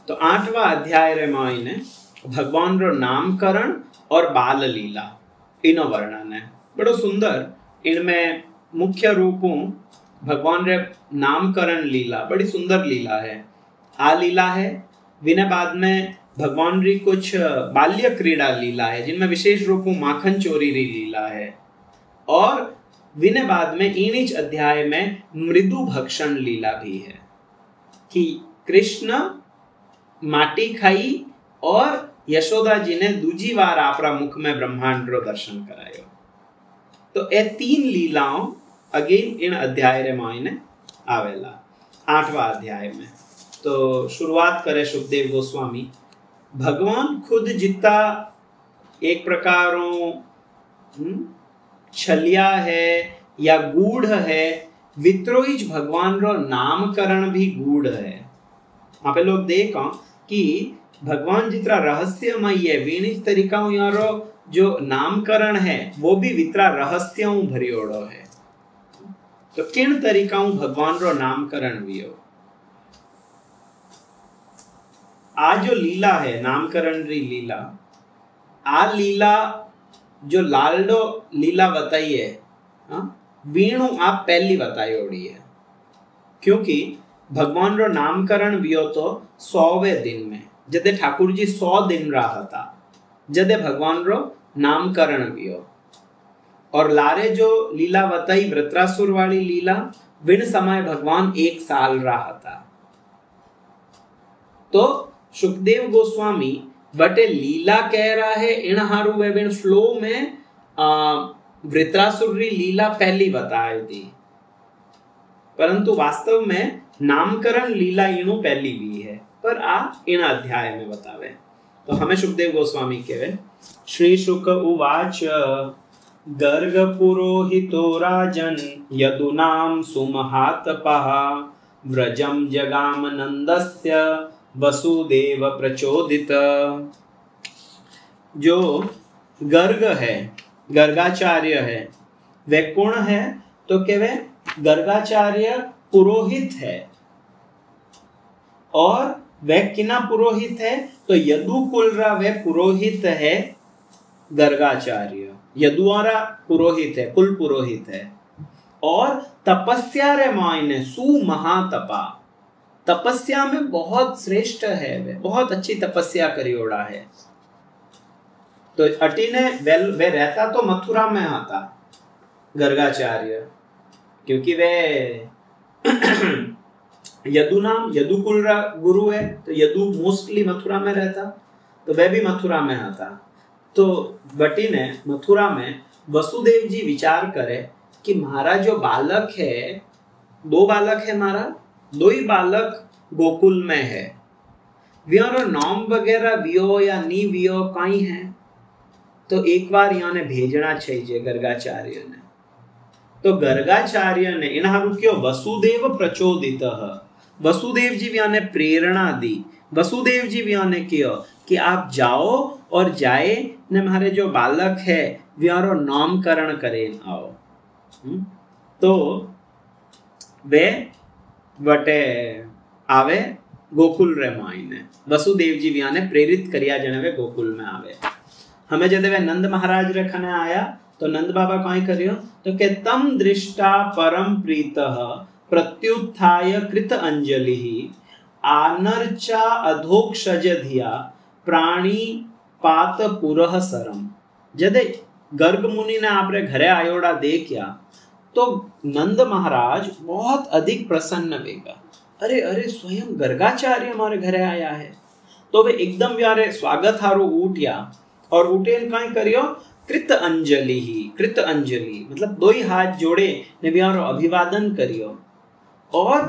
तो 8वां अध्याय रे मायने भगवान रो नामकरण और बाल लीला इनो वर्णन है। बड़ो सुंदर इनमें मुख्य रूपों भगवान रे नामकरण लीला बड़ी सुंदर लीला है। आ लीला है विने बाद में भगवान री कुछ बाल्य क्रीड़ा लीला है जिनमें विशेष रूपों माखन चोरी री लीला है। और विने बाद में इनिच अध्याय में मृदु भक्षण लीला भी है कि कृष्ण माटी खाई और यशोदा जी ने दूजी बार आपरा मुख में ब्रह्मांड रो दर्शन करायो। तो ए 3 लीलाओं अगेन इन अध्याय रे मायने आवेला 8वां अध्याय में। तो शुरुआत करे सुखदेव गोस्वामी। भगवान खुद जितना एक प्रकारों छलिया है या गूढ़ है, वित्रोइच भगवान रो नामकरण भी गूढ़ है। आप लोग देखो कि भगवान जितना रहस्यमय है वीणित तरीका यारो जो नामकरण है वो भी वितरा रहस्यों भरियोड़ो है। तो किन तरीकाओं भगवान रो नामकरण भी हो। आ जो लीला है नामकरण री लीला, आ लीला जो लालडो लीला बताई है वीणु आप पहली बताई ओड़ी है। क्योंकि भगवान रो नामकरण भी हो तो 100वें दिन में जदे ठाकुर जी 100 दिन रहा था जदे भगवान रो नामकरण भी हो। और लारे जो लीला बताई वृत्रासुर वाली लीला विण समय भगवान 1 साल रहा था। तो सुखदेव गोस्वामी बटे लीला कह रहा है इन हारू वे बिन फ्लो में वृत्रासुर री लीला पहली बताई थी, परंतु वास्तव में नामकरण लीला इनु पहली भी है पर आ इन अध्याय में बतावे। तो हमें सुखदेव गोस्वामी कहे श्री शुक उवाच गर्ग पुरोहितो राजन यदुनाम सुमहातपः व्रजम जगाम नंदस्य वसुदेव प्रचोदित। जो गर्ग है गर्गाचार्य है वे कौन है तो के वे गर्गाचार्य पुरोहित है। और वह किना पुरोहित है तो यदुकुल रा वे पुरोहित है गर्गाचार्य। यदुआरा पुरोहित है कुल पुरोहित है। और तपस्या रे मायने सुमहातपा तपस्या में बहुत श्रेष्ठ है, वे बहुत अच्छी तपस्या करियोड़ा है। तो अटीने वे रहता तो मथुरा में आता गर्गाचार्य, क्योंकि वे यदु नाम यदुकुल गुरु है तो यदु मोस्टली मथुरा में रहता, तो वह भी मथुरा में आता। तो बटी ने मथुरा में वसुदेव जी विचार करे कि मारा जो बालक है, 2 बालक है मारा, 2 ही बालक गोकुल में है, व्यारो नाम वगैरह वियो या नी वियो कहीं है, तो एक बार यहाँ ने भेजना चाहिए गर्गाचार्य ने। तो गर्गाचार्य ने इन्हारू क्यों वसुदेव प्रचोदित, वसुदेव जी भी ने प्रेरणा दी। वसुदेव जी भी ने किया कि आप जाओ और जाए ने हमारे जो बालक है व्यारो नामकरण करें आओ। तो वे बटे आवे गोकुल रे मायने वसुदेव जी भी ने प्रेरित करिया जने वे गोकुल में आवे। हमें जब वे नंद महाराज रखने आया तो नंद बाबा कहीं करियो तो के तम दृष्टा परम प्रीतः प्रत्युत्थाय कृत अंजलि आनर्चा अधोक्षज धिया प्राणी पात पुरह सरम। जदे गर्ग मुनि ने आपरे घरे आयोड़ा देखिया तो नंद महाराज बहुत अधिक प्रसन्न वेगा। अरे अरे स्वयं गर्गाचार्य हमारे घरे आया है। तो वे एकदम यारे स्वागत हारो उठिया और उठे कहीं करियो कृत अंजलि ही, कृत अंजलि मतलब 2 ही हाथ जोड़े ने व्यारो अभिवादन करियो। और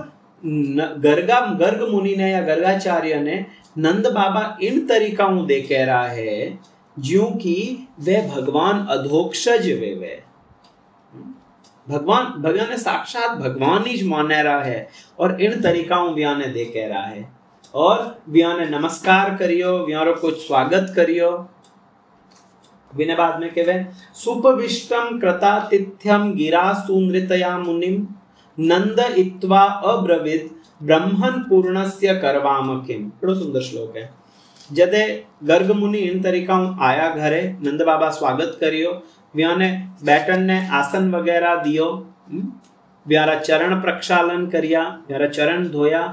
गर्ग मुनि ने या गर्गाचार्य ने नंद बाबा इन तरीकाओं दे कह रहा है ज्यों कि वे भगवान अधोक्षज वे भगवान ने साक्षात भगवान ही माने रहा है। और इन तरीकाओं व्या ने दे कह रहा है और व्या ने नमस्कार करियो, व्यारो कुछ स्वागत करियो। विने बाद में कहवे सुपविष्टम कृतातिथ्यम गिरा सुनृतया मुनिम नंद इत्वा अब्रवीत ब्रह्मन पूर्णस्य करवाम किम। बड़ो सुंदर श्लोक है। जदे गर्ग मुनि इन तरीका आया घरे, नंद बाबा स्वागत करियो, व्याने बैठन ने आसन वगैरह दियो, व्यारा चरण प्रक्षालन करिया, व्यारा चरण धोया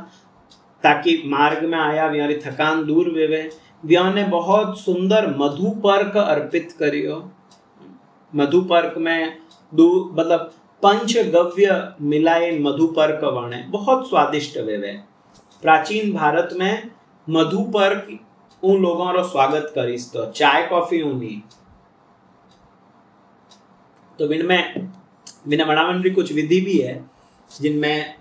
ताकि मार्ग में आया व्यारी थकान दूर वेवे। व्याने बहुत सुंदर मधुपर्क अर्पित करियो। मधुपर्क में मतलब पंचगव्य मिलाए मधुपर्क वणे, बहुत स्वादिष्ट वेवे। प्राचीन भारत में मधुपर्क उन लोगों रो स्वागत करीस तो चाय कॉफी उनी तो इनमें बिना बनावन री कुछ विधि भी है, जिनमें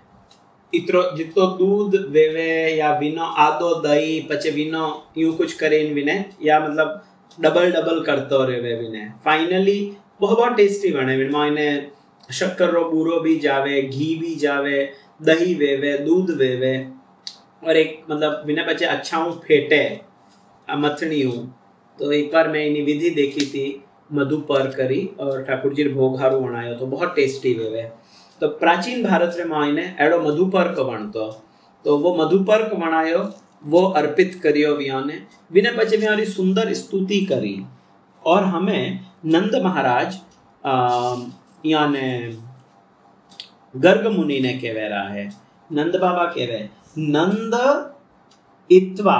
इतरो जितो दूध वेवे या विनो आदो दही पचे विनो यूं कुछ करे इन विने, या मतलब डबल करतो रेवे विने। फाइनली बहुत टेस्टी बने। विनमा इन्हें शक्कर रो बूरो भी जावे, घी भी जावे, दही वेवे, दूध वेवे, और एक मतलब विने पचे अच्छा हूँ फेटे मथनी हूँ। तो एक बार मैं इन्हीं विधि देखी थी, मधु पर करी और ठाकुर जी भोग हारू बनायो तो बहुत टेस्टी वेवे। तो प्राचीन भारत रे मायने एडो मधुपर्क वणतो, तो वो मधुपर्क बनायो, वो अर्पित करियो वियाने। बिने पचे वियारी सुंदर स्तुति करी। और हमें नंद महाराज याने गर्ग मुनि ने कहवेरा है, नंद बाबा कहवे, नंद इत्वा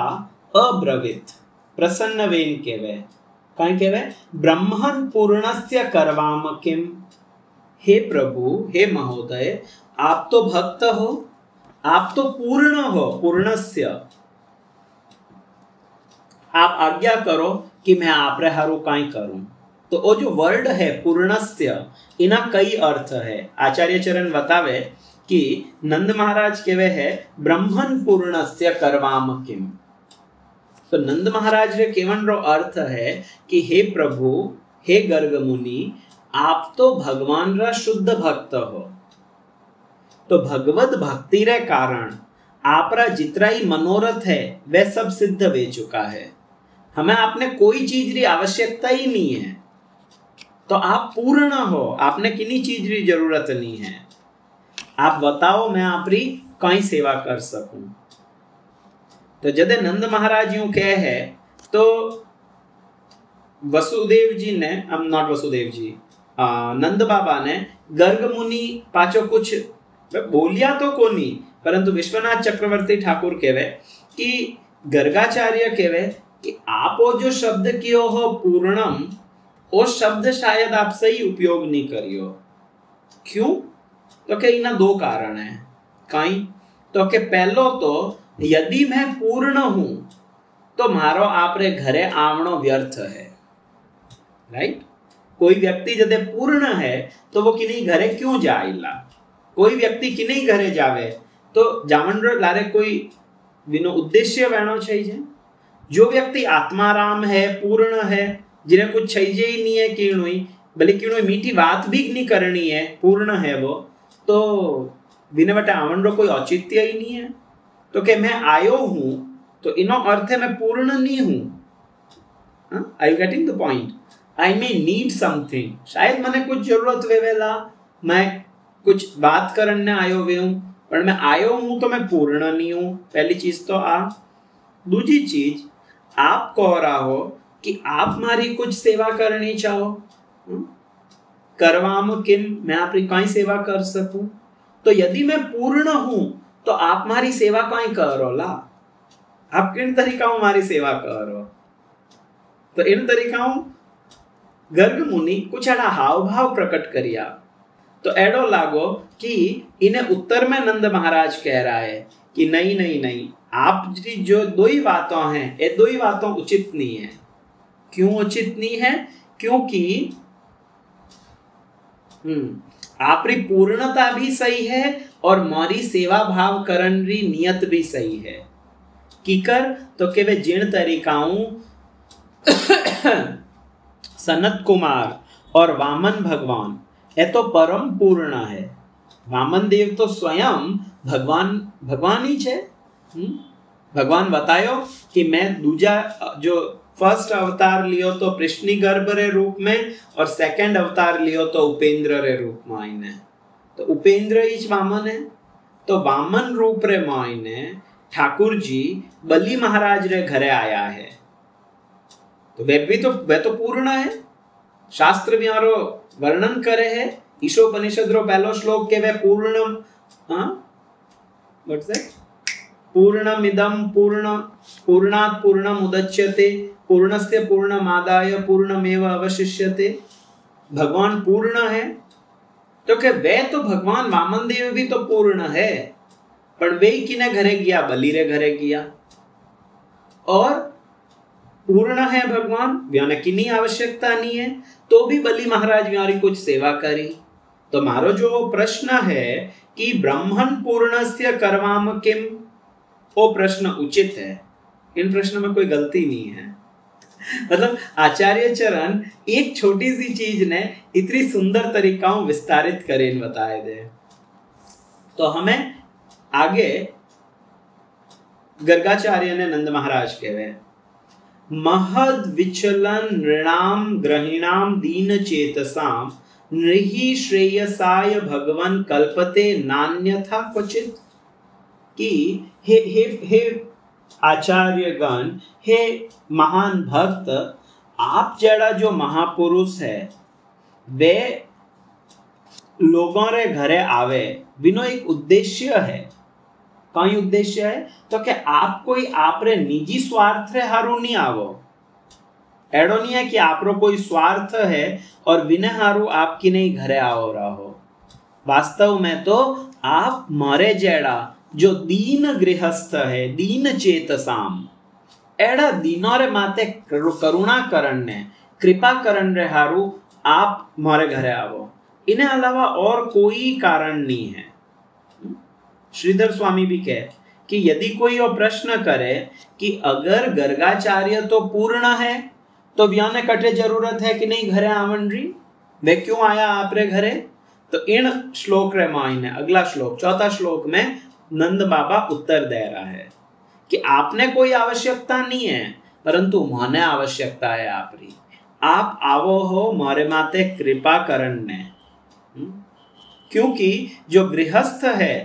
अब्रवीत, प्रसन्न वेन कहवे, कहीं कहवे, ब्रह्मन पूर्णस्य करवाम किम। हे प्रभु, हे महोदय, आप तो भक्त हो, आप तो पूर्ण हो, पूर्णस्य, आप आज्ञा करो कि मैं आप रे हारू काई करूं। तो वो जो वर्ड है पूर्णस्य, इना कई अर्थ है। आचार्य चरण बतावे कि नंद महाराज कहवे है ब्रह्मन पूर्णस्य करवाम किम। तो नंद महाराज रे केवन रो अर्थ है कि हे प्रभु, हे गर्ग मुनि, आप तो भगवान रा शुद्ध भक्त हो। तो भगवत भक्ति रे कारण आप रा जितना ही मनोरथ है वह सब सिद्ध वे चुका है। हमें आपने कोई चीज री आवश्यकता ही नहीं है। तो आप पूर्ण हो, आपने किन्हीं चीज री जरूरत नहीं है। आप बताओ मैं आप री कई सेवा कर सकूं। तो जदे नंद महाराज यूं कहे है तो वसुदेव जी ने, नॉट वसुदेव जी, नंद बाबा ने गर्ग मुनि पाचो कुछ बोलिया तो कोनी, परंतु विश्वनाथ चक्रवर्ती ठाकुर कहवे कि गर्गाचार्य कहवे कि आप वो जो शब्द कियो हो पूर्णम, वो शब्द शायद आप सही उपयोग नहीं करियो। क्यों? तो के इना दो कारण है। कई तो के पहलो तो यदि मैं पूर्ण हूं तो मारो आप रे घरे आवणो व्यर्थ है, राइट। कोई व्यक्ति जदे पूर्ण है तो वो किन्हीं घरे क्यों जाएला। कोई व्यक्ति किन्हीं घरे जावे तो जावन रो लारे कोई विनो उद्देश्य वहनो चाहिए। जो व्यक्ति आत्माराम है, पूर्ण है, जिन्हें कुछ चाहिए ही नहीं है किणुई, भले किणुई मीठी बात भी नहीं करनी है, पूर्ण है वो, तो बिना बटे आवन रो कोई औचित्य ही नहीं है। तो के मैं आयो हूं तो इनो अर्थ है मैं पूर्ण नहीं हूं। I you getting the point? I may need something, शायद मने कुछ जरूरत वेवेला, मैं कुछ बात करने आयो वे हूं, पर मैं आयो हूं तो मैं पूर्ण नहीं हूं। पहली चीज तो आ। दूसरी चीज, आप कह रहा हो कि आप मारी कुछ सेवा करनी चाहो, करवाम किम, मैं आपकी कई सेवा कर सकूं। तो यदि मैं पूर्ण हूं तो आप मारी सेवा कई करो ला, आप किन तरीकाओं हमारी सेवा करो। तो इन तरीकाओं गर्ग मुनि कुछ एड़ा हाव भाव प्रकट करिया तो एडो लागो कि इन्हें उत्तर में नंद महाराज कह रहा है कि नहीं नहीं नहीं, आप जो दो ही बातों हैं, ये दो ही बातों उचित नहीं है। क्यों उचित नहीं है? क्योंकि आपरी पूर्णता भी सही है और मारी सेवा भाव करन री नियत भी सही है। कीकर तो के वे जिन तरीकाओं सनत कुमार और वामन भगवान ये तो परम पूर्ण है। वामन देव तो स्वयं भगवान ही है। भगवान बतायो कि मैं दूजा जो फर्स्ट अवतार लियो तो कृष्णि गर्भ रे रूप में और सेकंड अवतार लियो तो उपेंद्र रे रूप में आईने। तो उपेंद्र ही वामन है। तो वामन रूप रे मायने ठाकुर जी बलि महाराज रे घरे आया है। तो वे तो पूर्ण है। शास्त्र भी आरो वर्णन करे है। ईशोपनिषद रो पहलो श्लोक के वे पूर्णम व्हाट्स दैट पूर्णमिदं पूर्णात् पूर्णम उदच्यते पूर्णस्य पूर्णमादाय पूर्णमेव अवशिष्यते। भगवान पूर्ण है तो के वे तो भगवान वामन देव भी तो पूर्ण है, पर वे किने घरे गया? बलि रे घरे गया। और पूर्ण है भगवान, व्याने किनी आवश्यकता नहीं है, तो भी बलि महाराज व्यारी कुछ सेवा करी। तो मारो जो प्रश्न है कि ब्रह्मन पूर्णस्य कर्माम किम, वो प्रश्न उचित है। इन प्रश्नों में कोई गलती नहीं है। मतलब आचार्य चरण एक छोटी सी चीज ने इतनी सुंदर तरीकाओं विस्तारित करे बताए दे। तो हमें आगे गर्गाचार्य ने नंद महाराज कहे, महद विचलन नृणाम ग्रहिणाम दीन चेतसाम नृहि श्रेयसाय भगवन कल्पते नान्यथा क्वचित। कि हे आचार्य गण, हे महान भक्त, आप जड़ा जो महापुरुष है वे लोगों रे घरे आवे बिनो एक उद्देश्य है। कई उद्देश्य है तो क्या आप कोई आप रे निजी स्वार्थ रे हारू नहीं आवो। एडो नहीं है कि आप रो कोई स्वार्थ है और बिना हारू आपकी नहीं घरे आओ रहो। वास्तव में तो आप मारे जेड़ा जो दीन गृहस्थ है, दीन चेतसाम, एड़ा दीनों रे माते करुणा करण ने कृपा करण रे हारू आप मारे घरे आवो। इन्हें अलावा और कोई कारण नहीं है। श्रीधर स्वामी भी कहे कि यदि कोई वो प्रश्न करे कि अगर गर्गाचार्य तो पूर्ण है तो व्याने कटे जरूरत है कि नहीं घरे आवन री, वे क्यों आया आप रे घरे? तो इन श्लोक रे मायने अगला श्लोक चौथा श्लोक में नंद बाबा उत्तर दे रहा है कि आपने कोई आवश्यकता नहीं है, परंतु माने आवश्यकता है आपरी। आप आवो हो मारे माते कृपा करण ने। क्योंकि जो गृहस्थ है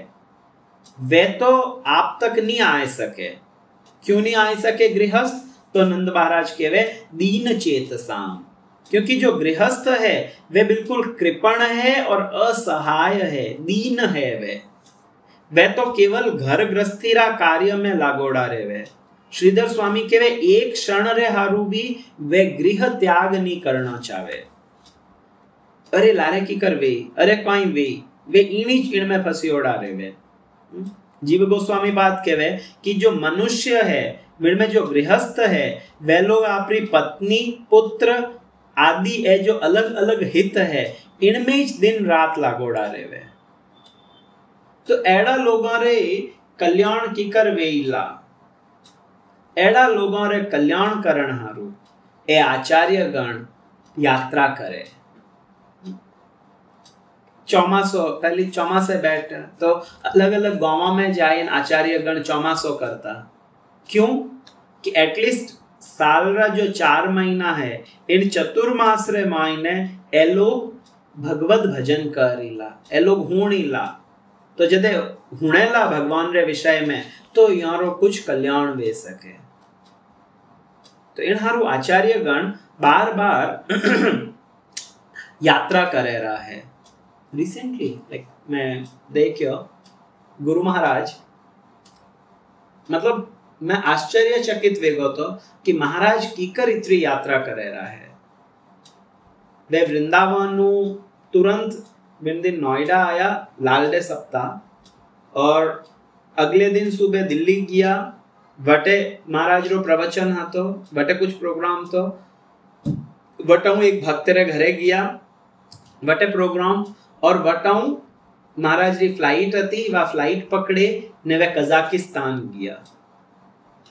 वे तो आप तक नहीं आ सके। क्यों नहीं आ सके गृहस्थ? तो नंद महाराज कहवे दीन चेतसाम, क्योंकि जो गृहस्थ है वे बिल्कुल कृपण है और असहाय है, दीन है। वे तो केवल घर गृहस्थीरा कार्य में लागोड़ा रे। श्रीधर स्वामी कहवे एक क्षण रे हारू भी वे गृह त्याग नहीं करना चाहे। अरे लारे की कर वे, अरे कोई वे इन्हीं चीड़ में फंसियोड़ा रे वे। जीव गोस्वामी बात कहवे कि जो मनुष्य है में जो गृहस्थ है वे लोग अपनी पत्नी पुत्र आदि ए जो अलग अलग हित है इनमें ही दिन रात लागोड़ा रे वे। तो एड़ा लोगों रे कल्याण की कर वेला, एड़ा लोगों रे कल्याण करण हारू ए आचार्य गण यात्रा करे। चौमासो पहले चौमासे बैठ तो अलग अलग गाँव में जाए आचार्य गण चौमासो करता। क्यों? कि एटलीस्ट साल रा जो 4 महीना है इन चतुर्मास रे मायने ए लोग भगवत भजन करीला, ए लोग हुणीला। तो जदे हुणेला भगवान रे विषय में तो यारो कुछ कल्याण वे सके। तो इन हारू आचार्य गण बार बार यात्रा करे रहा है। रिसेंटली मैं देखियो गुरु महाराज, मतलब मैं आश्चर्यचकित वेगो तो कि महाराज कीकर इतनी यात्रा करे रहा है। वे वृंदावन तुरंत दिन नोएडा आया लाल डे सप्ताह और अगले दिन सुबह दिल्ली गया। वटे महाराज रो प्रवचन हतो, वटे कुछ प्रोग्राम तो वटाऊ एक भक्त रे घरे गया, वटे प्रोग्राम और वटाऊ महाराज री फ्लाइट हती, वा फ्लाइट पकड़े ने वे कजाकिस्तान गया।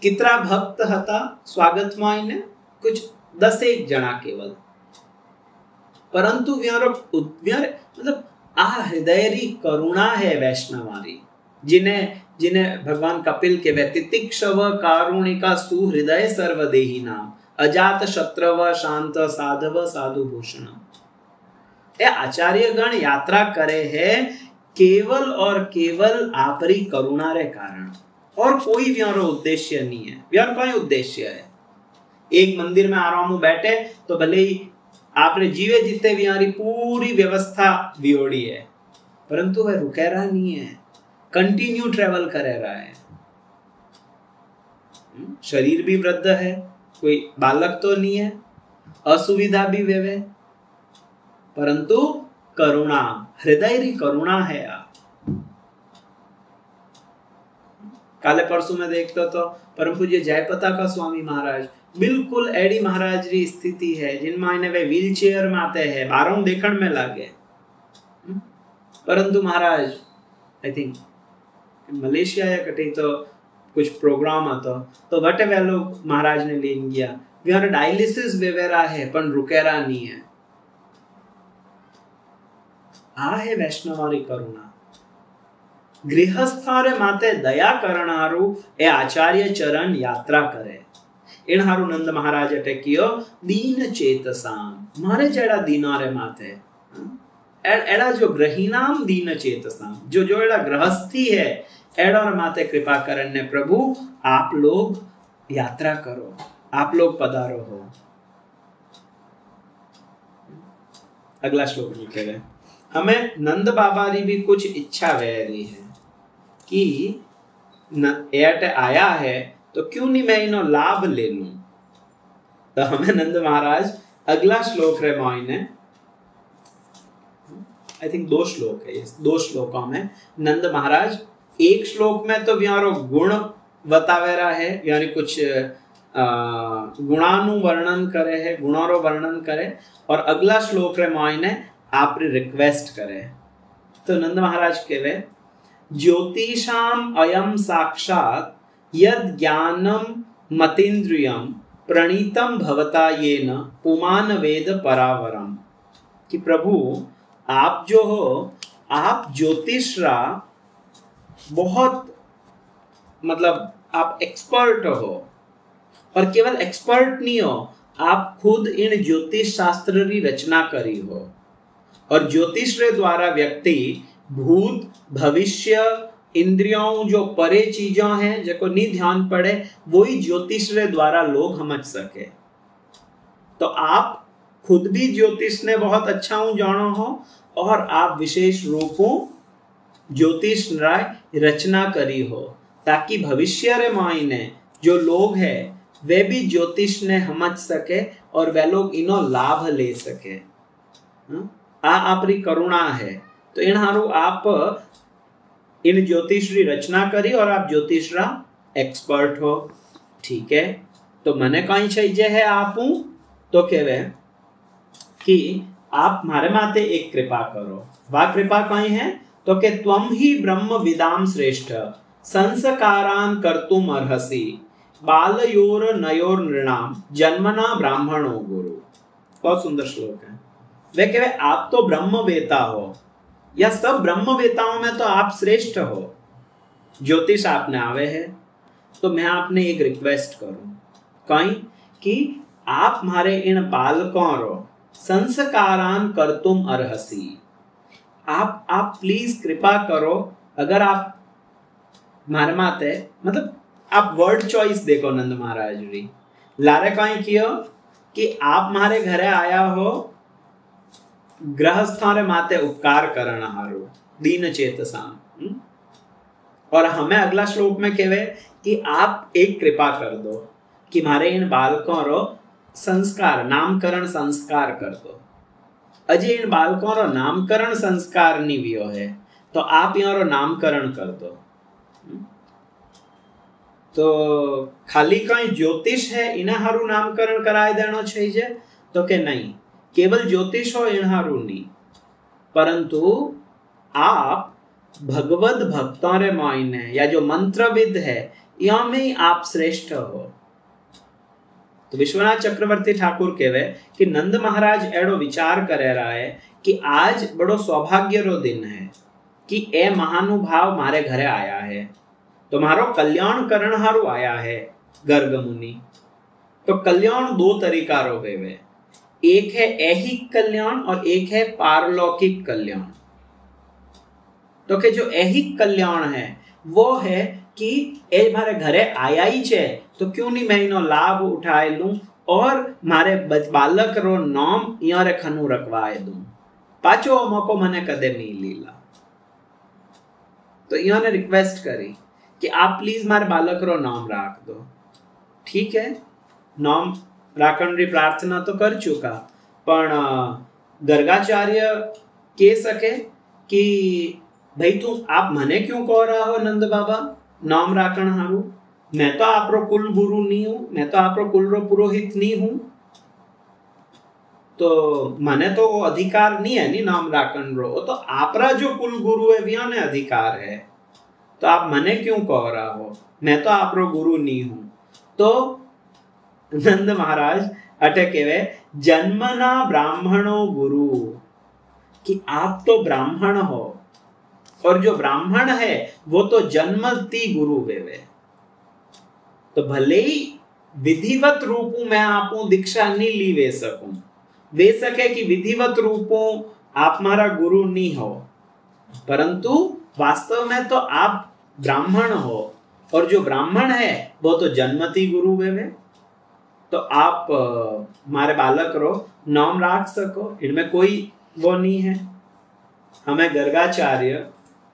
कितना भक्त हता स्वागत में ने कुछ 10 जना केवल, परंतु मतलब आ हृदय री करुणा है वैष्णवारी, जिन्हें भगवान कपिल के व्यतितिक्षव कारुणिका सुहृदय सर्वदेही नाम अजात शत्रव शांत साधव साधु भूषण। ए आचार्य गण यात्रा करे है केवल और केवल आपरी करुणा रे कारण, और कोई व्यारो उद्देश्य नहीं है। व्यार कोई उद्देश्य है? एक मंदिर में आराम बैठे तो भले ही आपने जीवे जीते व्यारी पूरी व्यवस्था वियोड़ी है, परंतु वह रुके रहा नहीं है, कंटिन्यू ट्रेवल करे रहा है। शरीर भी वृद्ध है, कोई बालक तो नहीं है, असुविधा भी वेवे, परंतु करुणा, हृदय री करुणा है। आप काले परसों में देखते तो परम पूज्य जयपता का स्वामी महाराज बिल्कुल एडी महाराज री स्थिति है, जिनमें वे व्हील चेयर में आते हैं, बारों देखण में लागे, परंतु महाराज आई थिंक मलेशिया या कटी तो कुछ प्रोग्राम आता तो वटे वे लोग महाराज ने ले गया, वे डायलिसिस वगैरह है पण रुकेरा नहीं है। आ है वैष्णवारी करुणा। गृहस्थारे माते दया करणारू ए आचार्य चरण यात्रा करे। इन हारू नंद महाराज अटे कियो दीन चेतसाम, मारे जेड़ा दीनारे माते एड़ा जो ग्रहीनाम दीन चेतसाम, जो जो एड़ा गृहस्थी है एड़ा माते कृपा करने प्रभु आप लोग यात्रा करो, आप लोग पधारो हो। अगला श्लोक लिखे गए, हमें नंद बाबा री भी कुछ इच्छा वह रही है कि एट आया है तो क्यों नहीं मैं इनो लाभ ले लूं। तो हमें नंद महाराज अगला श्लोक रे मायने, आई थिंक 2 श्लोक है, 2 श्लोकों में नंद महाराज एक श्लोक में तो व्यारो गुण बतावेरा है, यानी कुछ गुणानु वर्णन करे है, गुणारो वर्णन करे, और अगला श्लोक रे मायने आप रिक्वेस्ट करे। तो नंद महाराज कहवे, ज्योतिषाम अयम साक्षात यद ज्ञानम मतीन्द्रियम प्रणीतम भवता येन पुमान वेद परावरम, कि प्रभु आप जो हो, आप ज्योतिषरा बहुत मतलब आप एक्सपर्ट हो, और केवल एक्सपर्ट नहीं हो, आप खुद इन ज्योतिष शास्त्र की रचना करी हो, और ज्योतिष रे द्वारा व्यक्ति भूत भविष्य इंद्रियों जो परे चीजों हैं जो नहीं ध्यान पड़े, वही ज्योतिष रे द्वारा लोग समझ सके। तो आप खुद भी ज्योतिष ने बहुत अच्छा जानो हो, और आप विशेष रूपों ज्योतिष रचना करी हो, ताकि भविष्य रे मायने जो लोग हैं वे भी ज्योतिष ने समझ सके और वे लोग इनो लाभ ले सके। आपरी करुणा है, तो इन हारू आप इन ज्योतिष की रचना करी और आप ज्योतिष रा एक्सपर्ट हो, ठीक है। तो मने कहीं चाहिए है आपू, तो कहवे कि आप मारे माते एक कृपा करो। वह कृपा कहीं है तो के त्वम ही ब्रह्म विदाम श्रेष्ठ संस्कारान कर्तुम अर्हसि बालयोर नयोर नृणाम जन्मना ब्राह्मणो गुरु। बहुत सुंदर श्लोक है। वे कहे आप तो ब्रह्मवेता हो, या सब ब्रह्मवेताओं में तो आप श्रेष्ठ हो। ज्योतिष आपने आवे है, तो मैं आपने एक रिक्वेस्ट करूं कहीं कि आप मारे इन बालकों रो संस्कारान कर्तुम अर्हसि। आप प्लीज कृपा करो, अगर आप मारे माते मतलब आप वर्ड चॉइस देखो नंद महाराज जी लारे कहीं कियो कि आप मारे घरे आया हो गृहस्थारे माते उपकार करण हारो दीन चेतसाम, और हमें अगला श्लोक में कहवे कि आप एक कृपा कर दो कि मारे इन बालकों रो संस्कार नामकरण संस्कार कर दो। अजय इन बालकों रो नामकरण संस्कार नहीं वियो है, तो आप यहाँ रो नामकरण कर दो। तो खाली कहीं ज्योतिष है इन्हें हारू नामकरण कराए देना चाहिए, तो के नहीं, केवल ज्योतिष हो इन हारू नहीं, परंतु आप भगवत भक्तों रे मायने या जो मंत्रविद है यहाँ में आप श्रेष्ठ हो। तो विश्वनाथ चक्रवर्ती ठाकुर कहवे कि नंद महाराज एड़ो विचार करे रहा है कि आज बड़ो सौभाग्य रो दिन है कि ए महानुभाव मारे घरे आया है, तो मारो कल्याण करण हारू आया है गर्ग मुनि। तो कल्याण 2 तरीका रो वेवे, एक है ऐहिक कल्याण और एक है पारलौकिक कल्याण। तो के जो ऐहिक कल्याण है वो है कि ए मारे घरे आया ही छे तो क्यों नहीं मैं इनो लाभ उठाए लूं और मारे बालक रो नाम यारे खनु रखवाए दूं। पाछो मौको मने कदे नहीं लीला। तो इन्होंने रिक्वेस्ट करी कि आप प्लीज मारे बालक रो नाम राख दो। ठीक है, नाम राखण री प्रार्थना तो कर चुका, पण गर्गाचार्य कह सके कि भाई तू आप मने क्यों कह रहा हो नंद बाबा नाम राखण हारू? मैं तो आपरो कुल गुरु नहीं हूं, मैं तो आपरो कुल रो पुरोहित नहीं हूं, तो मने तो वो अधिकार नहीं है नी नाम राखण रो। तो आपरा जो कुल गुरु है विया ने अधिकार है, तो आप मने क्यों कह रहा हो? मैं तो आपरो गुरु नहीं हूं। तो नंद महाराज अटे केवे जन्मना ब्राह्मणो गुरु, कि आप तो ब्राह्मण हो और जो ब्राह्मण है वो तो जन्मती गुरु वेवे। तो भले ही विधिवत रूपों मैं आपू दीक्षा नहीं ली वे सकूं, वे सके कि विधिवत रूपों आप मारा गुरु नहीं हो, परंतु वास्तव में तो आप ब्राह्मण हो और जो ब्राह्मण है वो तो जन्मती गुरु वेवे। तो आप मारे बालक रो नाम राख सको, इनमें कोई वो नहीं है। हमें गर्गाचार्य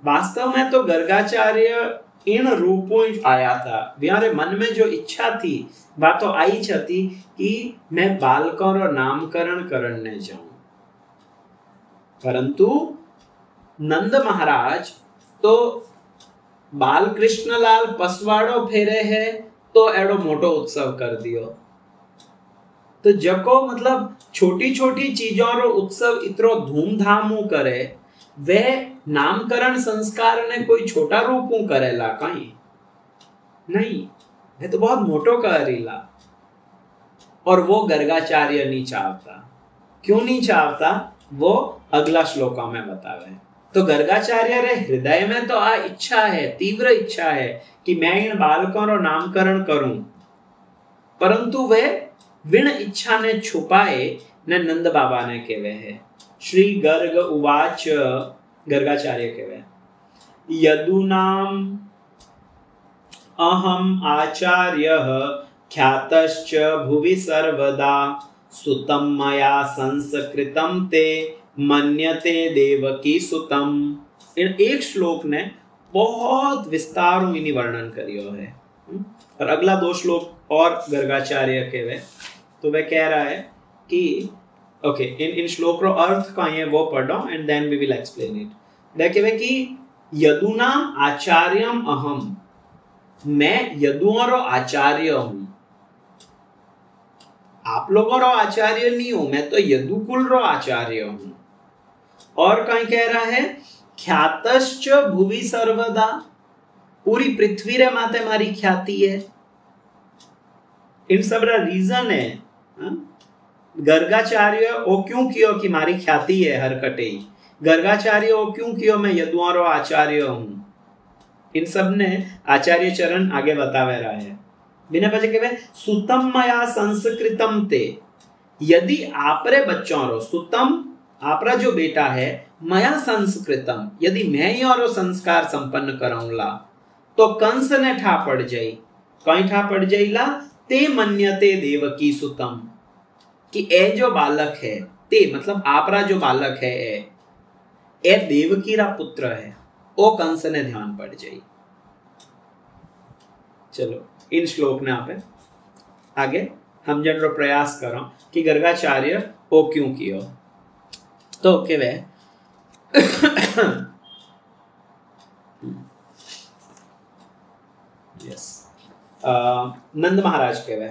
वास्तव में तो गर्गाचार्य इन रूपों आया था, व्यारे मन में जो इच्छा थी वह तो आई छती कि मैं बालकों रो नामकरण करने जाऊं, परंतु नंद महाराज तो बाल कृष्णलाल पसवाड़ो फेरे है तो एडो मोटो उत्सव कर दियो। तो जको मतलब छोटी छोटी चीजों रो उत्सव इतरो धूमधाम करे, वे नामकरण संस्कार ने कोई छोटा रूपों करेला कहीं नहीं, वे तो बहुत मोटो करेला। और वो गर्गाचार्य नहीं चाहता। क्यों नहीं चाहता वो अगला श्लोका में बतावे। तो गर्गाचार्य रे हृदय में तो आ इच्छा है, तीव्र इच्छा है कि मैं इन बालकों रो नामकरण करूं, परंतु वे विण इच्छा ने छुपाए ने नंद बाबा ने केवे है। श्री गर्ग उवाच, गर्गाचार्य केवे यदुनाम अहम आचार्यः ख्यातश्च भुवि सर्वदा सुतं मया संस्कृतं ते मन्यते देवकी सुतम। इन एक श्लोक ने बहुत विस्तार में वर्णन करियो है। और अगला दो श्लोक और गर्गाचार्य केवे तो वह कह रहा है कि ओके इन श्लोक रो अर्थ का ये वो पढ़ो and then we will explain it. वह कहे कि यदुना आचार्यम अहम, मैं यदुओं रो आचार्य हूं, आप लोगों रो आचार्य नहीं हूं, मैं तो यदुकुल रो आचार्य हूं। और कहीं कह रहा है ख्यातश्च भुवि सर्वदा, पूरी पृथ्वी रे माते मारी ख्याति है। इन सब रा रीजन है गर्गाचार्य ओ क्यों कियो कि मारी ख्याति है हर कटे, गर्गाचार्य ओ क्यों कियो मैं यदुओं रो आचार्य हूं। इन सब ने आचार्य चरण आगे बतावे रहा है। बिना पचे के सुतम मया संस्कृतम ते, यदि आपरे बच्चों रो सुतम आपरा जो बेटा है मया संस्कृतम, यदि मैं ही और संस्कार संपन्न कराऊंला तो कंस ने ठा पड़ जाई, कहीं ठा पड़ जाईला ते मन्यते देवकी सुतम, कि ए जो बालक है ते मतलब आपरा जो बालक है ए देवकी रा पुत्र है, ओ कंस ने ध्यान पड़ जाई। चलो इन श्लोक ने आप आगे हम जन प्रयास करो कि गर्गाचार्य ओ क्यों कियो। तो के वे यस नंद महाराज के वे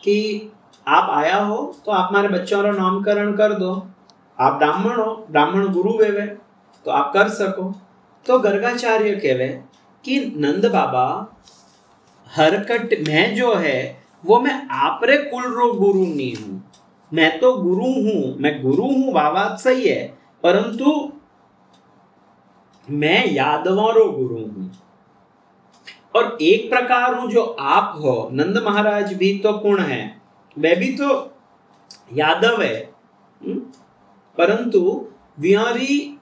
कि आप आया हो तो आप हमारे बच्चों का नामकरण कर दो, आप ब्राह्मण हो, ब्राह्मण गुरु वेवे तो आप कर सको। तो गर्गाचार्य कहवे कि नंद बाबा हरकट मैं जो है वो मैं आपरे कुल रो गुरु नहीं हूं, मैं तो गुरु हूं, मैं गुरु हूं बात सही है, परंतु मैं यादवों रो गुरु हूं और एक प्रकार हूं जो आप हो। नंद महाराज भी तो कुण है, वह भी तो यादव है, परंतु व्यारी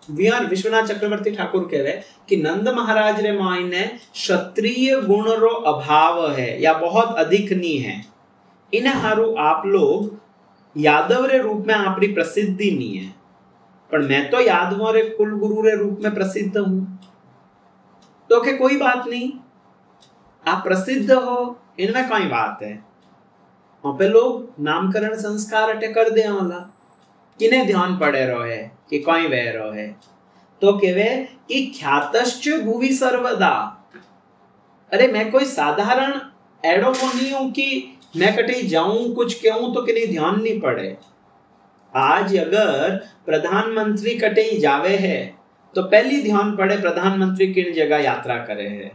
विश्वनाथ चक्रवर्ती ठाकुर कहवे कि नंद महाराज रे मायने क्षत्रिय गुण रो अभाव है या बहुत अधिक नहीं है, इन्हें हारू आप लोग यादव रे रूप में आपरी प्रसिद्धि नहीं है, पर मैं तो यादवों रे कुल गुरु रे रूप में प्रसिद्ध हूं। तो के कोई बात नहीं, आप प्रसिद्ध हो, इनमें कोई बात है। वहां पे लोग नामकरण संस्कार अटे कर दे वाला, किने ध्यान पड़े रहे कि कोई वह रहे। तो कहवे कि ख्यातश्च भुवि सर्वदा। अरे मैं कोई साधारण एडो को नहीं हूं कि मैं कटी जाऊं कुछ कहूं तो किन्हीं ध्यान नहीं पड़े। आज अगर प्रधानमंत्री कटे जावे है तो पहली ध्यान पड़े प्रधानमंत्री किन जगह यात्रा करे है।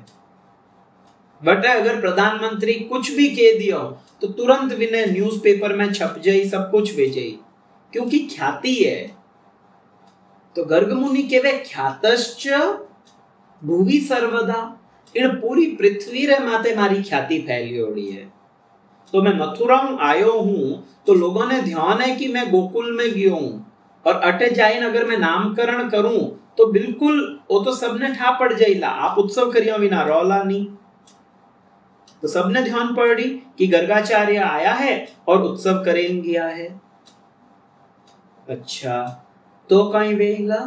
बट अगर प्रधानमंत्री कुछ भी कह दियो तो तुरंत विनय न्यूज़पेपर में छप जाई, सब कुछ वे जाई, क्योंकि ख्याति है। तो गर्ग मुनि केवे ख्यातश्च भुवि सर्वदा, इन पूरी पृथ्वी रे माते मारी ख्याति फैली ओड़ी है। तो मैं मथुरा आयो हूं तो लोगों ने ध्यान है कि मैं गोकुल में गयो हूं, और अटे जाइन अगर मैं नामकरण करूं तो बिल्कुल वो तो सबने ठा पड़ जाइला, आप उत्सव करियो बिना रोला नहीं। तो सबने ध्यान पड़ी कि गर्गाचार्य आया है और उत्सव करें गया है। अच्छा, तो कहीं वेला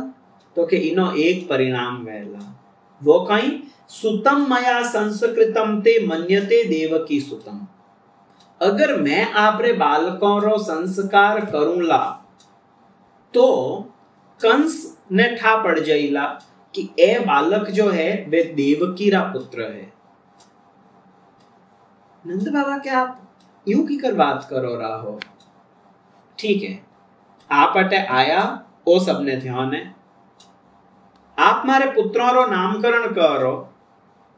तो के इनो एक परिणाम वेला, वो कहीं सुतम मया संस्कृतम ते मन्यते देवकी सुतम। अगर मैं आपरे बालकों रो संस्कार करूंला तो कंस ने ठा पड़ जाइला कि ए बालक जो है वे देवकी रा पुत्र है। नंद बाबा क्या आप यूं की कर बात करो रहा हो? ठीक है, आप अटे आया ओ सबने ध्यान है, आप मारे पुत्रों रो नामकरण करो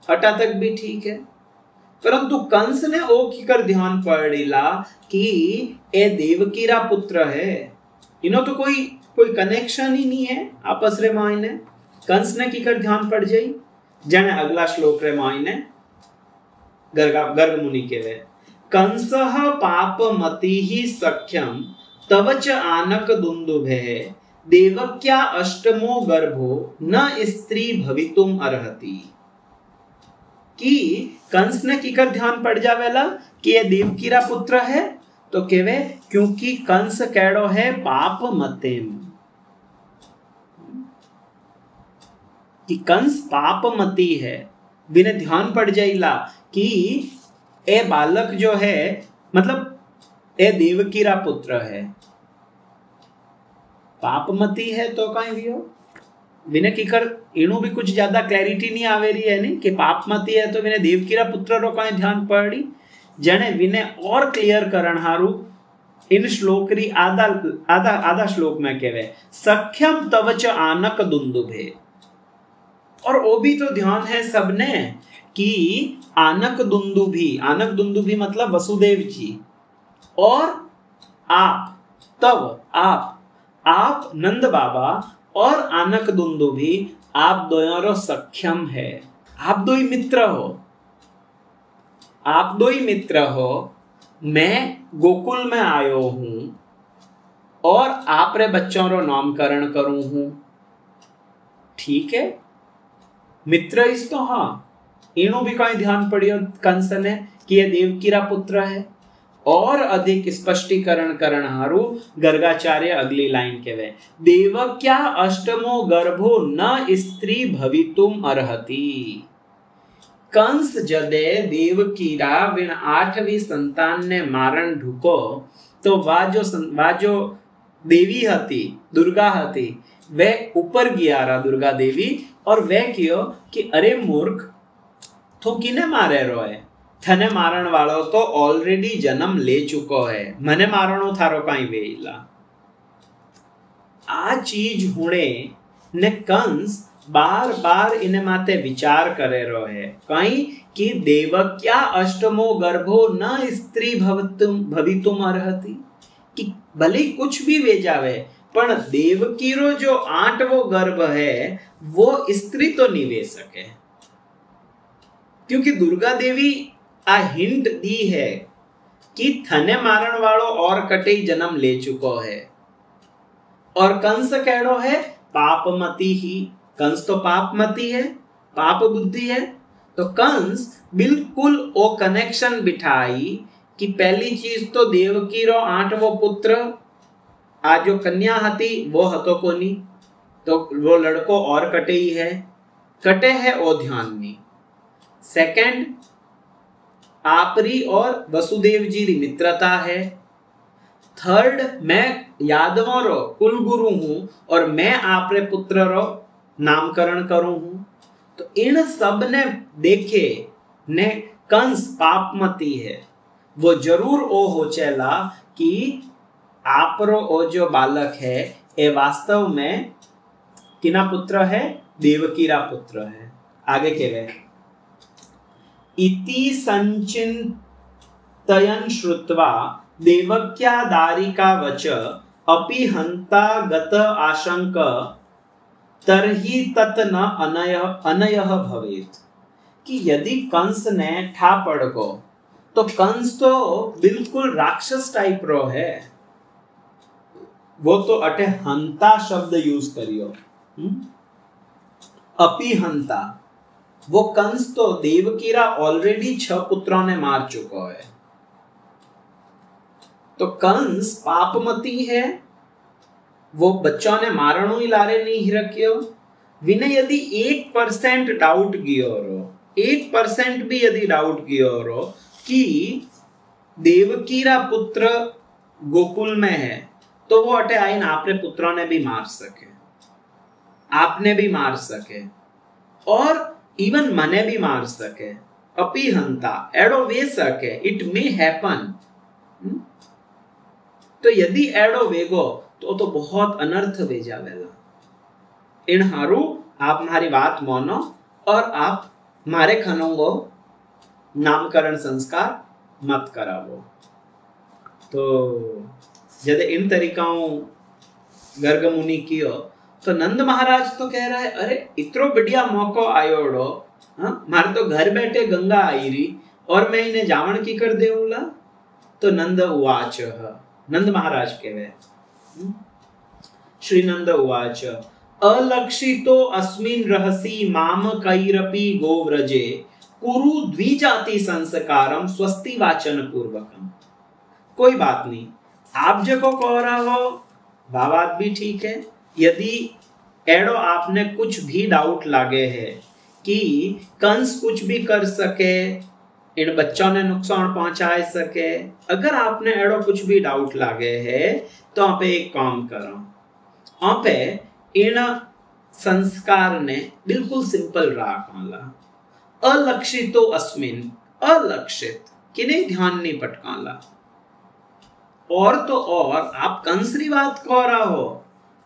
अटा तक भी ठीक है, परंतु कंस ने ओ की कर ध्यान पड़ीला कि ए देवकी रा पुत्र है। इनो तो कोई कनेक्शन ही नहीं है आपस रे मायने। कंस ने की कर ध्यान पड़ जाई। जने अगला श्लोक रे मायने गर्ग मुनि केवे कंसः पापमतिः सख्यम तवच आनक दुंदुभे देवक्या अष्टमो गर्भो न स्त्री भवितुम अर्हति। कि कंस ने की कर ध्यान पड़ जावेला कि ये देवकी रा पुत्र है, तो केवे क्योंकि कंस केड़ो है पाप मतेम, कि कंस पापमती है। बिना ध्यान पड़ जाइला कि ए बालक जो है मतलब ए देवकी रा पुत्र है, पापमती है तो कहीं भी हो विने की कर इनु भी कुछ ज्यादा क्लैरिटी नहीं आवे रही है नहीं कि पापमती है तो विने देवकी रा पुत्र रो कहीं ध्यान पड़ी। जने विने और क्लियर करण हारू इन श्लोक री आधा श्लोक में कहवे सख्यम तवच आनक दुंदुभे। और वो भी तो ध्यान है सबने कि आनक दुंदुभी मतलब वसुदेव जी, और आप तब आप नंद बाबा और आनक दुंदुभी आप दोनों सक्षम है। आप दो ही मित्र हो। मैं गोकुल में आयो हूं और आप रे बच्चों रो नामकरण करूं हूं, ठीक है। मित्र इस तो हाँ, इनो भी कहीं ध्यान पड़ियो कंस ने कि ये देवकी रा पुत्र है। और अधिक स्पष्टीकरण करण हारू गर्गाचार्य अगली लाइन कहवे देवक्या अष्टमो गर्भो न स्त्री भवितुम अर्हति। कंस जदे देवकी रा विण 8वीं संतान ने मारण ढुको तो वा जो देवी हती दुर्गा हती वे ऊपर गया रा दुर्गा देवी, और वे कियो कि अरे मूर्ख तो किने मारे रोए, थने मारण वालो तो ऑलरेडी जन्म ले चुको है, मने मारणो थारो कहीं वेला। आ चीज हुणे ने कंस बार बार इने माते विचार करे रो है कहीं कि देवक्या अष्टमो गर्भो न स्त्री भवितुम अर्हति, कि भले कुछ भी वे जावे पण देवकी रो जो 8वो गर्भ है वो स्त्री तो नहीं वे सके, क्योंकि दुर्गा देवी आ हिंट दी है कि थने मारण वालो और कटे जन्म ले चुको है। और कंस कहड़ो है पापमति ही, कंस तो पापमति है, पाप बुद्धि है। तो कंस बिल्कुल वो कनेक्शन बिठाई कि पहली चीज तो देवकी रो 8वो पुत्र आ जो कन्या हती वो हतो कोनी, तो वो लड़को और कटे ही है, कटे है ओ ध्यान में। सेकंड, आपरी और वसुदेव जी री मित्रता है। थर्ड, मैं यादवों रो कुल गुरु हूं और मैं आपरे पुत्र रो नामकरण करूं हूं। तो इन सब ने देखे ने कंस पापमती है, वो जरूर ओ हो चला कि आपरो ओ जो बालक है ये वास्तव में किना पुत्र है, देवकीरा पुत्र है। आगे कहवे इति संचिन्तयन् श्रुत्वा देवक्या दारिका वच अपि हंता गत आशंक तरहि तत् न अनयः भवेत्। कि यदि कंस ने ठा पड़ को तो कंस तो बिल्कुल राक्षस टाइप रो है, वो तो अटे हंता शब्द यूज करियो। अपि हंता, वो कंस तो देवकीरा ऑलरेडी 6 पुत्रों ने मार चुका है। तो कंस पापमती है, वो बच्चों ने मारणु ही लारे नहीं रखियो। विने यदि 1% डाउट गियो रो, 1% भी यदि डाउट गियो रो कि देवकीरा पुत्र गोकुल में है, तो वो अटे आइन आपरे पुत्रों ने भी मार सके, आपने भी मार सके और इवन मने भी मार सके। अपि हंता एडो वे सके, इट मे हैपन। तो यदि एडो वेगो तो बहुत अनर्थ वे जावेला। इन हारू आप हमारी बात मानो और आप मारे खनोंगो नामकरण संस्कार मत करावो। तो जब इन तरीकाओं गर्ग मुनि कियो तो नंद महाराज तो कह रहा है, अरे इतनो बढ़िया मौको आयोड़ो, मारे तो घर बैठे गंगा आई रही और मैं इन्हें जावण की कर देऊला। तो नंद उवाच, नंद महाराज कहवे श्री नंद उवाच अलक्षितो अस्मिन् रहसि माम कैरपि गोव्रजे कुरु द्विजाति संस्कारम स्वस्ति वाचन पूर्वकम। कोई बात नहीं, आप जो कह रहा हो बात भी ठीक है। यदि एडो आपने कुछ भी डाउट लागे है कि कंस कुछ भी कर सके, इन बच्चों ने नुकसान पहुंचा सके, अगर आपने एडो कुछ भी डाउट लागे है तो आप एक काम करो, आप इन संस्कार ने बिल्कुल सिंपल राखला। अलक्षितो अस्मिन्, अलक्षित किने ध्यान नहीं पटकाला। और तो और आप कंसरी बात कह रहा हो,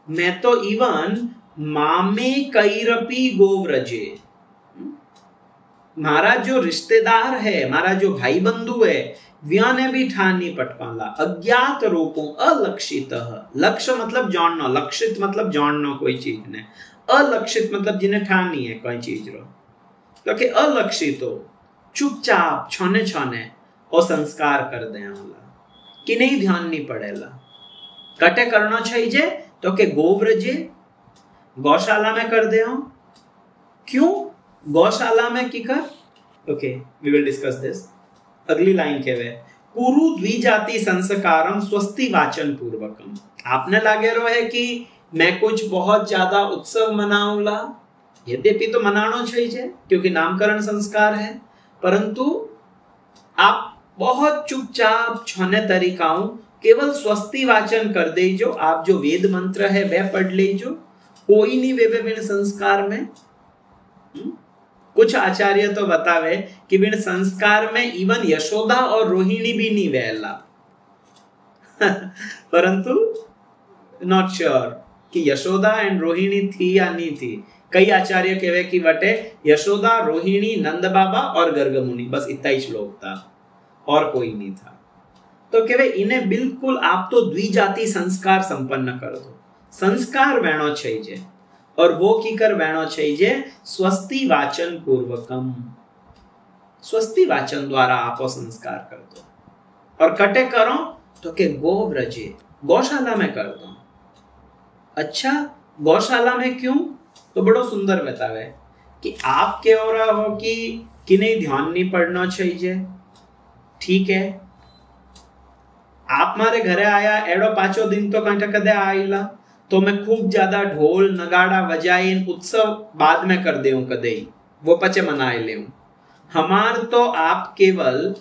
मैं तो इवन मामे कैरपी गोव्रजे, मारा जो रिश्तेदार है, मारा जो भाई बंधु है, व्याने भी ठान नहीं पटकाला। अज्ञात रूपों अलक्षित, लक्ष्य मतलब जानना, लक्षित मतलब जानना कोई चीज ने, अलक्षित मतलब जिन्हें ठान नहीं है कोई चीज रो। तो कि अलक्षित हो चुपचाप छोने छोने और संस्कार कर दे कि नहीं ध्यान नहीं पड़ेला। कटे करना चाहिए तो के गोव्रजे गौशाला में कर दे। क्यों गौशाला में की कर? Okay, we will discuss this. अगली लाइन कहवे कुरु द्विजाति संस्कारम स्वस्ति वाचन पूर्वकम। आपने लागे रो है कि मैं कुछ बहुत ज्यादा उत्सव मनाऊला, यद्यपि तो मनाना चाहिए क्योंकि नामकरण संस्कार है, परंतु आप बहुत चुपचाप छोने तरीकाओं केवल स्वस्ति वाचन कर दे, जो आप जो वेद मंत्र है वह पढ़ ले, जो कोई नहीं वे विभिन्न संस्कार में। कुछ आचार्य तो बतावे कि विभिन्न संस्कार में इवन यशोदा और रोहिणी भी नहीं वहला परंतु नॉट श्योर कि यशोदा एंड रोहिणी थी या नहीं थी। कई आचार्य कहवे कि वटे यशोदा, रोहिणी, नंद बाबा और गर्ग मुनि, बस इतना ही श्लोक था और कोई नहीं था। तो कहवे इन्हें बिल्कुल आप तो द्विजाति संस्कार संपन्न कर दो। संस्कार वहनो चाहिए और वो की कर वहनो चाहिए स्वस्ति वाचन पूर्वकम। स्वस्ति वाचन द्वारा आप संस्कार कर दो और कटे करो तो के गोव्रजे गौशाला में कर दो। अच्छा, गौशाला में क्यों? तो बड़ो सुंदर बतावे कि आप कह रहा हो कि किन्हें ध्यान नहीं पड़ना चाहिए, ठीक है, आप मारे घरे आया एडो 5 दिन तो कंठा कदे आईला तो मैं खूब ज्यादा ढोल नगाड़ा बजाई उत्सव बाद में कर देऊं, कदे वो पचे मनाए ले। हमार तो आप केवल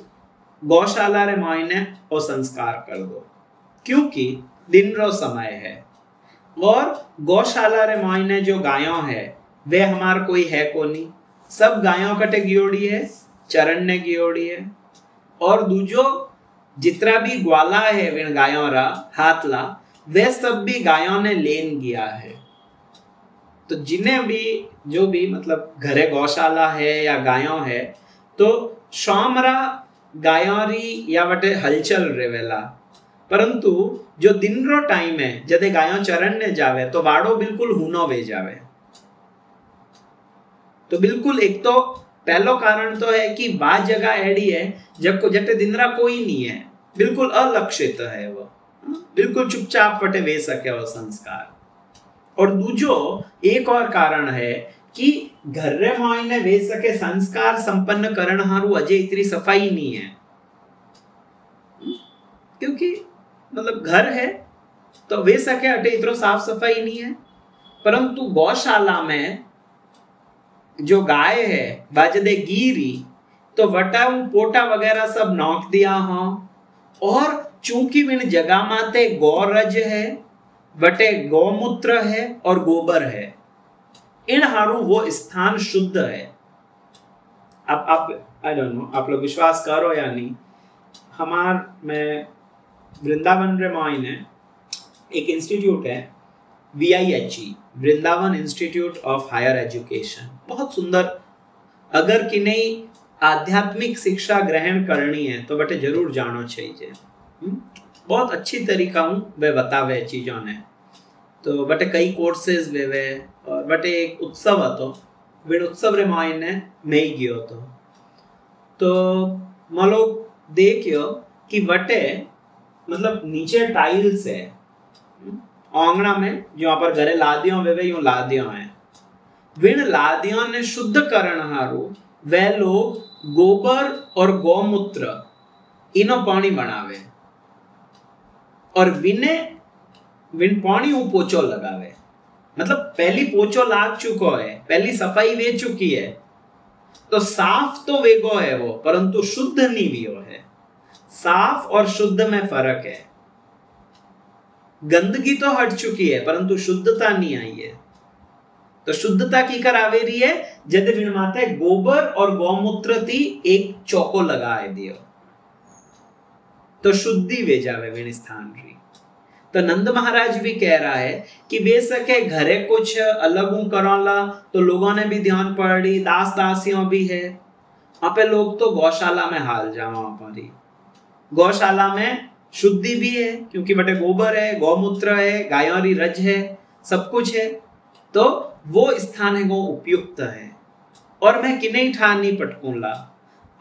गौशाला रे मायने और संस्कार कर दो, क्योंकि दिन रो समय है और गौशाला रे मायने जो गायों है वे हमार कोई है को नहीं, सब गायों कटे गियोड़ी है, चरण ने गियोड़ी है। और दूजो जितना भी ग्वाला है विन गायों रा हाथला वे सब भी गायों ने लेन गया है। तो जिन्हें भी जो भी मतलब घरे गौशाला है या गायों है तो शामरा गायोरी या वटे हलचल रेवेला, परंतु जो दिन रो टाइम है जदे गायों चरण ने जावे तो वाड़ो बिल्कुल हुनो वे जावे। तो बिल्कुल एक तो पहलो कारण तो है कि वा जगह एडी है जब को जटे दिनरा कोई नहीं है, बिल्कुल अलक्षित है, वो बिल्कुल चुपचाप पटे वे सके वो संस्कार। और दूजो एक और कारण है कि घर रे मायने वे सके संस्कार संपन्न करण हारू अजय इतनी सफाई नहीं है, क्योंकि मतलब घर है तो वे सके अटे इतना साफ सफाई नहीं है। परंतु गौशाला में जो गाय है बाजदे गिरी तो वटाऊ पोटा वगैरह सब नौक दिया हो, और चूंकि विन जगह माते गौरज है, वटे गौमूत्र है और गोबर है, इन हारू वो स्थान शुद्ध है। अब आप आई डोंट नो आप लोग विश्वास करो या नहीं, हमार में वृंदावन रे मायने एक इंस्टीट्यूट है VIHE, Vrindavan institute of higher education, बहुत सुंदर। अगर कि नहीं आध्यात्मिक शिक्षा ग्रहण करनी है तो बटे जरूर जानो चाहिए, बहुत अच्छी तरीका हूँ वे बतावे चीजों ने। तो बटे कई कोर्सेज वे और बटे एक उत्सव હતો, वे उत्सव रे मायने मैं ही गयो तो मालो देखियो कि बटे मतलब नीचे टाइल्स है आंगना में, जो पर घरे लादियों वे यूं लादियों हैं, विन लादियों ने शुद्ध करण हारू वे लोग गोबर और गौमूत्र इनो पानी बनावे और विन पानी ऊ पोचो लगावे। मतलब पहली पोचो लाग चुको है, पहली सफाई वे चुकी है, तो साफ तो वेगो है वो, परंतु शुद्ध नहीं वियो है। साफ और शुद्ध में फर्क है, गंदगी तो हट चुकी है परंतु शुद्धता नहीं आई है। तो शुद्धता की कर आवेरी है जद विन माते गोबर और गौमूत्र थी एक चौको लगाए दियो तो शुद्धि वे जावे विन स्थान री। तो नंद महाराज भी कह रहा है कि वे सके घरे कुछ अलग करोला तो लोगों ने भी ध्यान पड़ी, दास दासियों भी है, वहां पे लोग तो गौशाला में हाल जाओ, हमारी गौशाला में शुद्धि भी है क्योंकि बटे गोबर है, गौमूत्र है, गायों रज है, सब कुछ है, तो वो स्थान है वो उपयुक्त है। और मैं किन्हीं ठान नहीं पटकूंला,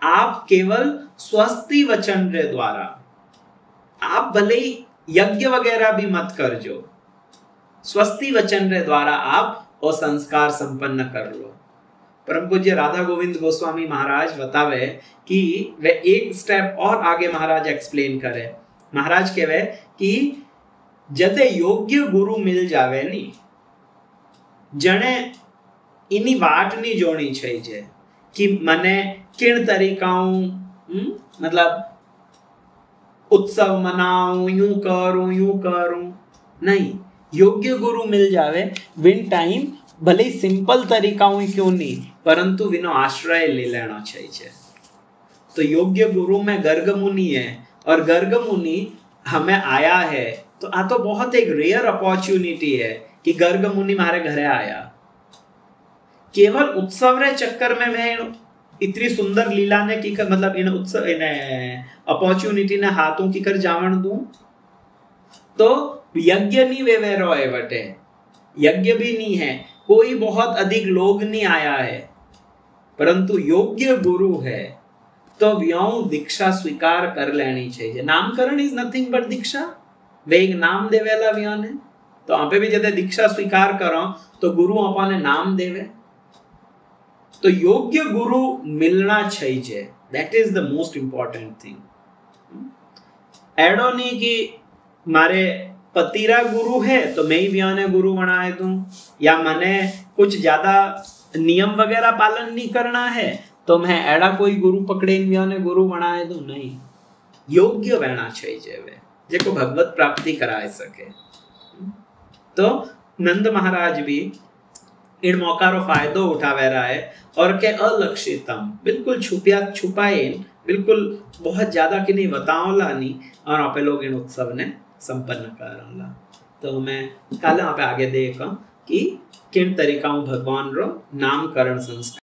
आप केवल स्वस्ति वचन रे द्वारा, आप भले ही यज्ञ वगैरह भी मत कर, जो स्वस्ति वचन रे द्वारा आप और संस्कार संपन्न कर लो। परम पूज्य राधा गोविंद गोस्वामी महाराज बतावे कि वे एक स्टेप और आगे महाराज एक्सप्लेन करे। महाराज कहवे कि जदे योग्य गुरु मिल जावे नी जने इनी वाट नहीं जोनी चाहिए कि मने किन तरीकाऊं मतलब उत्सव मनाऊं, यूं करूं, नहीं, योग्य गुरु मिल जावे विन टाइम भले सिंपल तरीकाऊं क्यों नहीं, परंतु विनो आश्रय ले लेना चाहिए। तो योग्य गुरु में गर्ग मुनि है और गर्ग मुनि हमें आया है, तो आ तो बहुत एक रेयर अपॉर्चुनिटी है कि गर्ग मुनि हमारे घरे आया। केवल उत्सव रे चक्कर में मैं इतनी सुंदर लीला ने की कर, मतलब इन उत्सव इन अपॉर्चुनिटी ने हाथों की कर जावण दूं, तो यज्ञ नहीं वे रोए बटे, यज्ञ भी नहीं है, कोई बहुत अधिक लोग नहीं आया है, परंतु योग्य गुरु है तो व्यों दीक्षा स्वीकार कर लेनी चाहिए। नामकरण इज नथिंग बट दीक्षा, वे एक नाम देवेला व्यों ने, तो आप भी जब दीक्षा स्वीकार करो तो गुरु अपने नाम देवे, तो योग्य गुरु मिलना चाहिए, that is the most important thing. एडो नहीं कि मारे पतिरा गुरु है तो मैं ही व्याने गुरु बनाए दूं, या मैंने कुछ ज्यादा नियम वगैरह पालन नहीं करना है तो मैं एड़ा कोई गुरु पकड़े व्याने गुरु बनाए दूं, नहीं। योग्य रहना चाहिए वे जेको भगवत प्राप्ति कराए सके। तो नंद महाराज भी इन मौका रो फायदो उठावे रहा है और के अलक्षितम बिल्कुल छुपाए बिल्कुल बहुत ज्यादा कि नहीं बताओला नहीं, और आप लोग इन उत्सव ने संपन्न करा। तो मैं कल आप आगे देखा कि किन तरीका भगवान रो नामकरण संस्कार